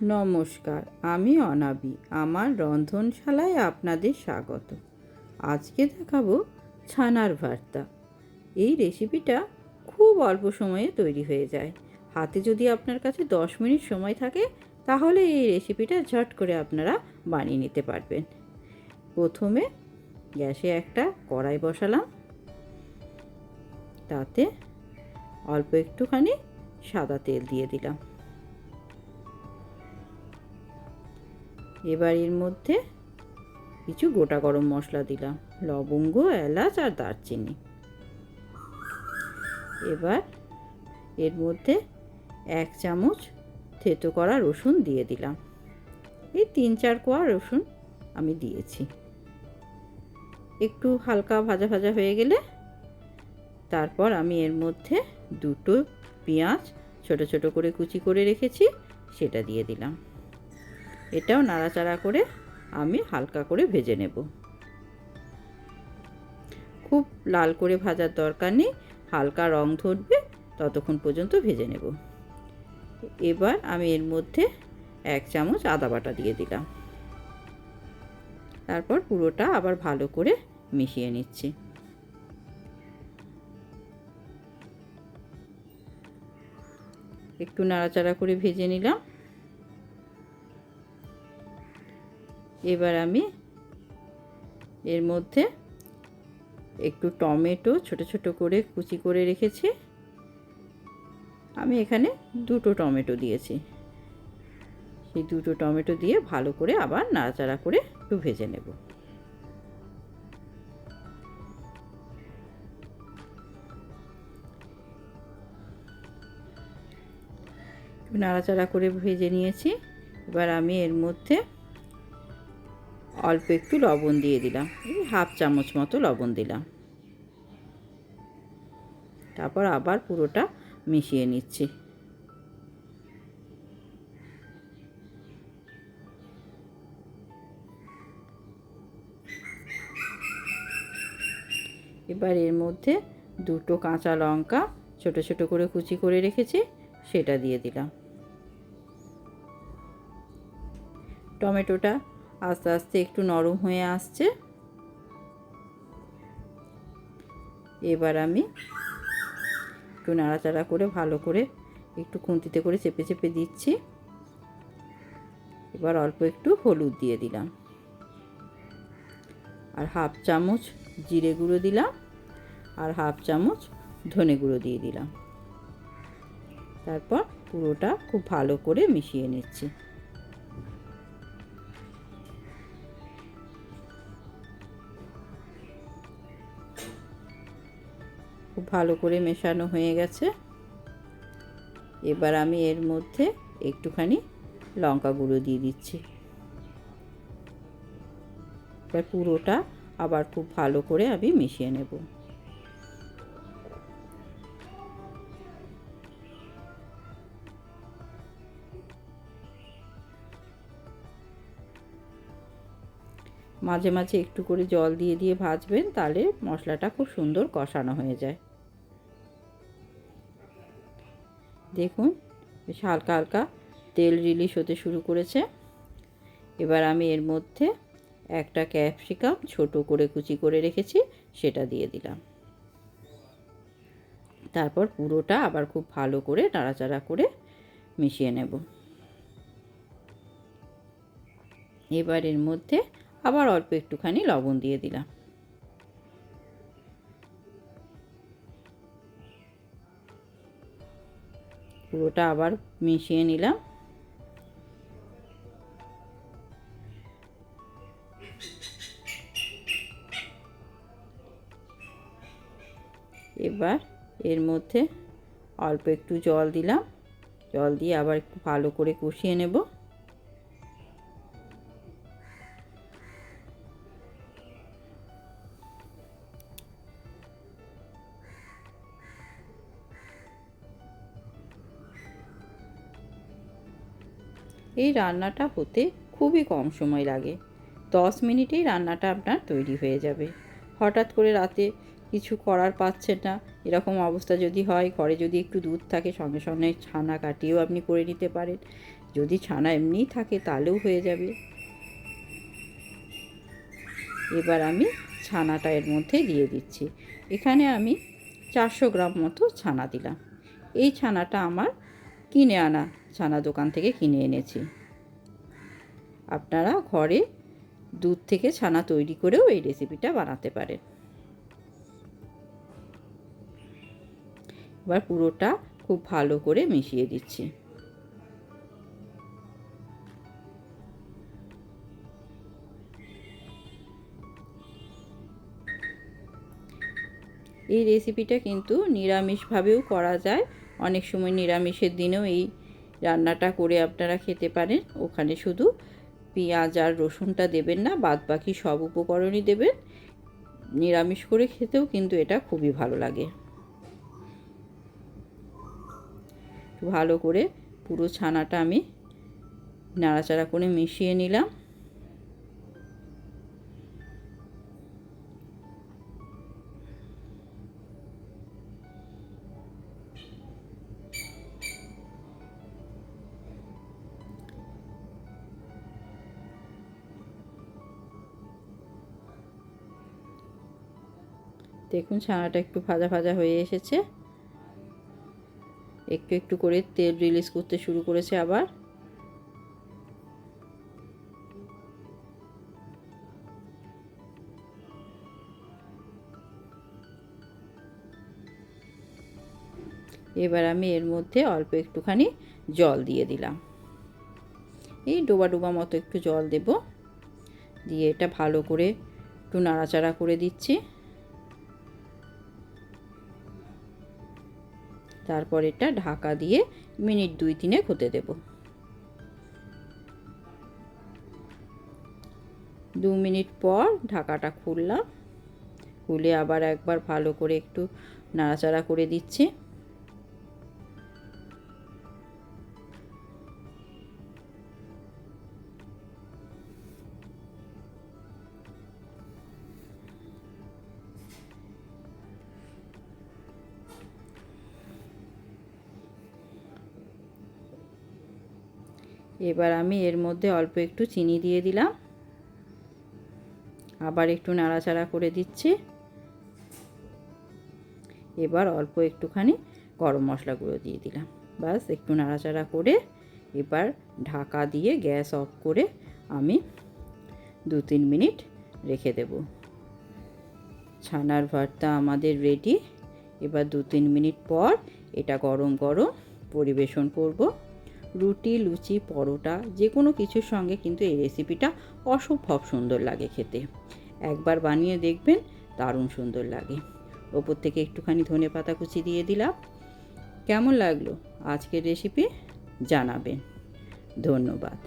নমস্কার, আমি অনাবি। আমার রন্ধনশালায় আপনাদের স্বাগত। আজকে দেখাবো ছানার ভর্তা। এই রেসিপিটা খুব অল্প সময়ে তৈরি হয়ে যায়। হাতে যদি আপনার কাছে 10 মিনিট সময় থাকে তাহলে এই রেসিপিটা ঝট করে আপনারা বানিয়ে নিতে পারবেন। প্রথমে গ্যাসে একটা কড়াই বসালাম, তাতে অল্প একটুখানি সাদা তেল দিয়ে দিলাম। এবার এর মধ্যে কিছু গোটা গরম মশলা দিলাম, লবঙ্গ, এলাচ আর দারচিনি। এবার এর মধ্যে 1 চামচ থেতো করা রসুন দিয়ে দিলাম। এই 3-4 কোয়া রসুন আমি দিয়েছি। একটু হালকা ভাজা ভাজা হয়ে গেলে তারপর আমি এর মধ্যে 2টো পেঁয়াজ ছোট ছোট করে কুচি করে রেখেছি, সেটা দিয়ে দিলাম। এটাও নাড়াচাড়া করে আমি হালকা করে ভেজে নেব। খুব লাল করে ভাজার দরকার নেই, হালকা রং ধরবে ততক্ষণ পর্যন্ত ভেজে নেব। এবার আমি এর মধ্যে 1 চামচ আদা বাটা দিয়ে দিলাম। তারপর পুরোটা আবার ভালো করে মিশিয়ে নিচ্ছি। একটু নাড়াচাড়া করে ভেজে নিলাম। এবার আমি এর মধ্যে একটু টমেটো ছোট ছোট করে কুচি করে রেখেছি, আমি এখানে 2টো টমেটো দিয়েছি। সেই 2টো টমেটো দিয়ে ভালো করে আবার নাড়াচাড়া করে একটু ভেজে নেব। নাড়াচাড়া করে ভেজে নিয়েছি। এবার আমি এর মধ্যে অল্প একটু লবণ দিয়ে দিলাম, এই 1/2 চামচ মতো লবণ দিলাম। তারপর আবার পুরোটা মিশিয়ে নিচ্ছি। এবার এর মধ্যে 2টো কাঁচা লঙ্কা ছোট ছোট করে কুচি করে রেখেছি, সেটা দিয়ে দিলাম। টমেটোটা আস্তে আস্তে একটু নরম হয়ে আসছে। এবার আমি একটু নাড়াচাড়া করে ভালো করে একটু খুন্তিতে করে চেপে চেপে দিচ্ছি। এবার অল্প একটু হলুদ দিয়ে দিলাম, আর 1/2 চামচ জিরে গুঁড়ো দিলাম, আর 1/2 চামচ ধনে গুঁড়ো দিয়ে দিলাম। তারপর পুরোটা খুব ভালো করে মিশিয়ে নিচ্ছি। খুব ভালো করে মেশানো হয়ে গেছে। এবার আমি এর মধ্যে একটুখানি লঙ্কা গুঁড়ো দিয়ে দিচ্ছি। এবার পুরোটা আবার খুব ভালো করে আমি মিশিয়ে নেব। মাঝে মাঝে একটু করে জল দিয়ে দিয়ে ভাজবেন, তাহলে মশলাটা খুব সুন্দর কষানো হয়ে যায়। দেখুন বেশ হালকা হালকা তেল রিলিজ হতে শুরু করেছে। এবার আমি এর মধ্যে একটা ক্যাপসিকাম ছোট করে কুচি করে রেখেছি, সেটা দিয়ে দিলাম। তারপর পুরোটা আবার খুব ভালো করে নাড়াচাড়া করে মিশিয়ে নেব। এবার এর মধ্যে আবার অল্প একটুখানি লবণ দিয়ে দিলাম। পুরোটা আবার মিশিয়ে নিলাম। এবার এর মধ্যে অল্প একটু জল দিলাম, জল দিয়ে আবার একটু ভালো করে কষিয়ে নেব। এই রান্নাটা হতে খুবই কম সময় লাগে, 10 মিনিটেই রান্নাটা আপনার তৈরি হয়ে যাবে। হঠাৎ করে রাতে কিছু করার পাচ্ছেন না, এরকম অবস্থা যদি হয়, ঘরে যদি একটু দুধ থাকে সঙ্গে সঙ্গে ছানা কাটিয়েও আপনি করে নিতে পারেন। যদি ছানা এমনিই থাকে তাহলেও হয়ে যাবে। এবার আমি ছানাটা এর মধ্যে দিয়ে দিচ্ছি। এখানে আমি 400 গ্রাম মতো ছানা দিলাম। এই ছানাটা আমার কিনে আনা ছানা, দোকান থেকে কিনে এনেছি। আপনারা ঘরে দুধ থেকে ছানা তৈরি করেও এই রেসিপিটা বানাতে পারেন। এবার পুরোটা খুব ভালো করে মিশিয়ে দিচ্ছি। এই রেসিপিটা কিন্তু নিরামিষভাবেও করা যায়। অনেক সময় নিরামিষের দিনেও এই রান্নাটা করে আপনারা খেতে পারেন। ওখানে শুধু পেঁয়াজ আর রসুনটা দেবেন না, বাদ বাকি সব উপকরণই দেবেন। নিরামিষ করে খেতেও কিন্তু এটা খুবই ভালো লাগে। ভালো করে পুরো ছানাটা আমি নাড়াচাড়া করে মিশিয়ে নিলাম। দেখুন ছানাটা একটু ভাজা ভাজা হয়ে এসেছে, একটু একটু করে তেল রিলিজ করতে শুরু করেছে আবার। এবার আমি এর মধ্যে অল্প একটুখানি জল দিয়ে দিলাম। এই ডোবা ডোবা মতো একটু জল দেব, দিয়ে এটা ভালো করে একটু নাড়াচাড়া করে দিচ্ছি। তারপর এটা ঢাকা দিয়ে মিনিট 2-3 হতে দেব। 2 মিনিট পর ঢাকাটা খুললাম, খুলে আবার একবার ভালো করে একটু নাড়াচাড়া করে দিচ্ছি। এবার আমি এর মধ্যে অল্প একটু চিনি দিয়ে দিলাম, আবার একটু নাড়াচাড়া করে দিচ্ছি। এবার অল্প একটুখানি গরম মশলা গুঁড়ো দিয়ে দিলাম। ব্যাস একটু নাড়াচাড়া করে এবার ঢাকা দিয়ে গ্যাস অফ করে আমি 2-3 মিনিট রেখে দেব। ছানার ভর্তা আমাদের রেডি। এবার 2-3 মিনিট পর এটা গরম গরম পরিবেশন করব। রুটি, লুচি, পরোটা যে কোনো কিছুর সঙ্গে কিন্তু এই রেসিপিটা অসম্ভব সুন্দর লাগে খেতে। একবার বানিয়ে দেখবেন, দারুণ সুন্দর লাগে। ওপর থেকে একটুখানি ধনেপাতা কুচি দিয়ে দিলাম। কেমন লাগলো আজকের রেসিপি জানাবেন। ধন্যবাদ।